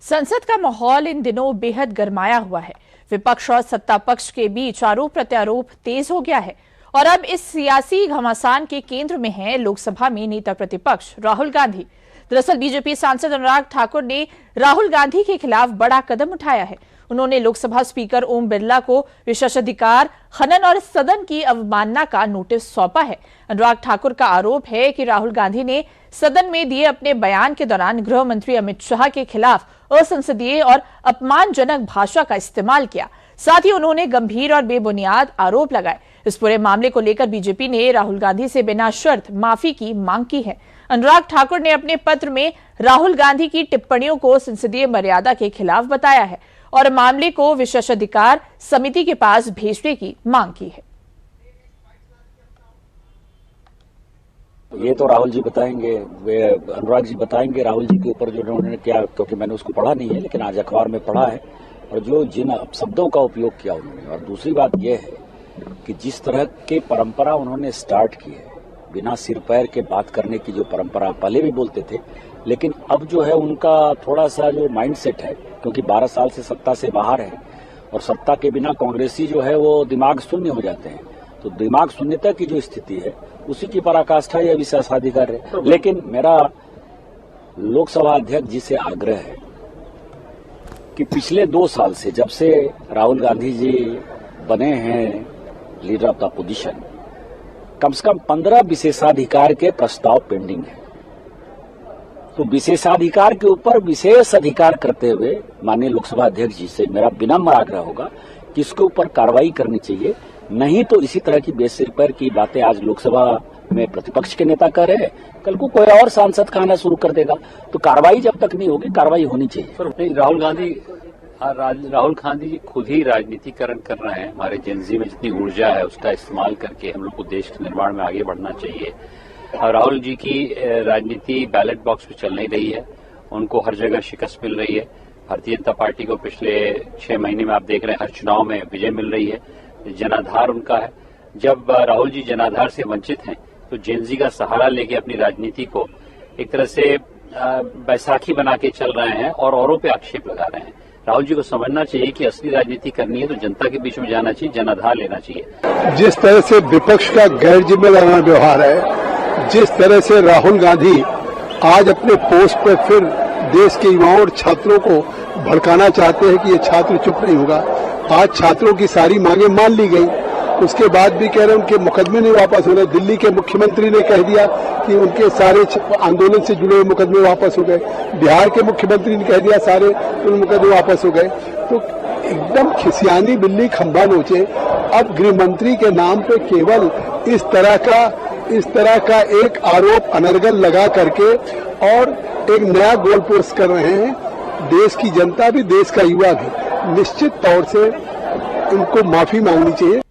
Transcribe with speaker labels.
Speaker 1: संसद का माहौल इन दिनों बेहद गरमाया हुआ है। विपक्ष और सत्ता पक्ष के बीच आरोप प्रत्यारोप तेज हो गया है और अब इस सियासी घमासान के केंद्र में है लोकसभा में नेता प्रतिपक्ष राहुल गांधी। दरअसल बीजेपी सांसद अनुराग ठाकुर ने राहुल गांधी के खिलाफ बड़ा कदम उठाया है। उन्होंने लोकसभा स्पीकर ओम बिरला को विशेषाधिकार हनन और सदन की अवमानना का नोटिस सौंपा है। अनुराग ठाकुर का आरोप है कि राहुल गांधी ने सदन में दिए अपने बयान के दौरान गृह मंत्री अमित शाह के खिलाफ असंसदीय और अपमानजनक भाषा का इस्तेमाल किया। साथ ही उन्होंने गंभीर और बेबुनियाद आरोप लगाए। इस पूरे मामले को लेकर बीजेपी ने राहुल गांधी से बिना शर्त माफी की मांग की है। अनुराग ठाकुर ने अपने पत्र में राहुल गांधी की टिप्पणियों को संसदीय मर्यादा के खिलाफ बताया है और मामले को विशेषाधिकार समिति के पास भेजने की मांग की है।
Speaker 2: ये तो राहुल जी बताएंगे, वे अनुराग जी बताएंगे राहुल जी के ऊपर जो उन्होंने किया, क्योंकि मैंने उसको पढ़ा नहीं है, लेकिन आज अखबार में पढ़ा है और जो जिन शब्दों का उपयोग किया उन्होंने। और दूसरी बात यह है कि जिस तरह की परंपरा उन्होंने स्टार्ट की है, बिना सिर पैर के बात करने की जो परंपरा पहले भी बोलते थे, लेकिन अब जो है उनका थोड़ा सा जो माइंडसेट है, क्योंकि 12 साल से सत्ता से बाहर है और सत्ता के बिना कांग्रेसी जो है वो दिमाग शून्य हो जाते हैं, तो दिमाग शून्यता की जो स्थिति है उसी की पराकाष्ठा यह विशेषाधिकार है। लेकिन मेरा लोकसभा अध्यक्ष जी से आग्रह है कि पिछले 2 साल से, जब से राहुल गांधी जी बने हैं लीडर ऑफ द अपोजिशन, कम से कम 15 विशेषाधिकार के प्रस्ताव पेंडिंग है। तो विशेषाधिकार के ऊपर विशेष अधिकार करते हुए माननीय लोकसभा अध्यक्ष जी से मेरा विनम्र आग्रह होगा कि इसके ऊपर कार्रवाई करनी चाहिए। नहीं तो इसी तरह की बेसिर पर की बातें आज लोकसभा में प्रतिपक्ष के नेता कर रहे हैं, कल को कोई और सांसद कहना शुरू कर देगा। तो कार्रवाई जब तक नहीं होगी, कार्रवाई होनी चाहिए।
Speaker 3: राहुल गांधी जी खुद ही राजनीतिकरण कर रहे हैं। हमारे जेनजी में जितनी ऊर्जा है उसका इस्तेमाल करके हम लोग को देश के निर्माण में आगे बढ़ना चाहिए। और राहुल जी की राजनीति बैलेट बॉक्स में चल नहीं रही है, उनको हर जगह शिकस्त मिल रही है। भारतीय जनता पार्टी को पिछले 6 महीने में आप देख रहे हैं हर चुनाव में विजय मिल रही है। जनाधार उनका है। जब राहुल जी जनाधार से वंचित हैं तो जेनजी का सहारा लेके अपनी राजनीति को एक तरह से बैसाखी बना के चल रहे हैं और औरों पे आक्षेप लगा रहे हैं। राहुल जी को समझना चाहिए कि असली राजनीति करनी है तो जनता के बीच में जाना चाहिए, जनाधार लेना चाहिए।
Speaker 4: जिस तरह से विपक्ष का गैर जिम्मेदाराना व्यवहार है, जिस तरह से राहुल गांधी आज अपने पोस्ट पर फिर देश के युवाओं और छात्रों को भड़काना चाहते हैं कि ये छात्र चुप नहीं होगा। आज छात्रों की सारी मांगे मान ली गई, उसके बाद भी कह रहे हैं उनके मुकदमे नहीं वापस हो रहे। दिल्ली के मुख्यमंत्री ने कह दिया कि उनके सारे आंदोलन से जुड़े हुए मुकदमे वापस हो गए। बिहार के मुख्यमंत्री ने कह दिया सारे मुकदमे वापस हो गए। तो एकदम खिसियानी बिल्ली खंभा नोचे। अब गृह मंत्री के नाम पे केवल इस तरह का एक आरोप अनर्गल लगा करके और एक नया गोल पोस्ट कर रहे हैं। देश की जनता भी, देश का युवा भी निश्चित तौर से इनको माफी मांगनी चाहिए।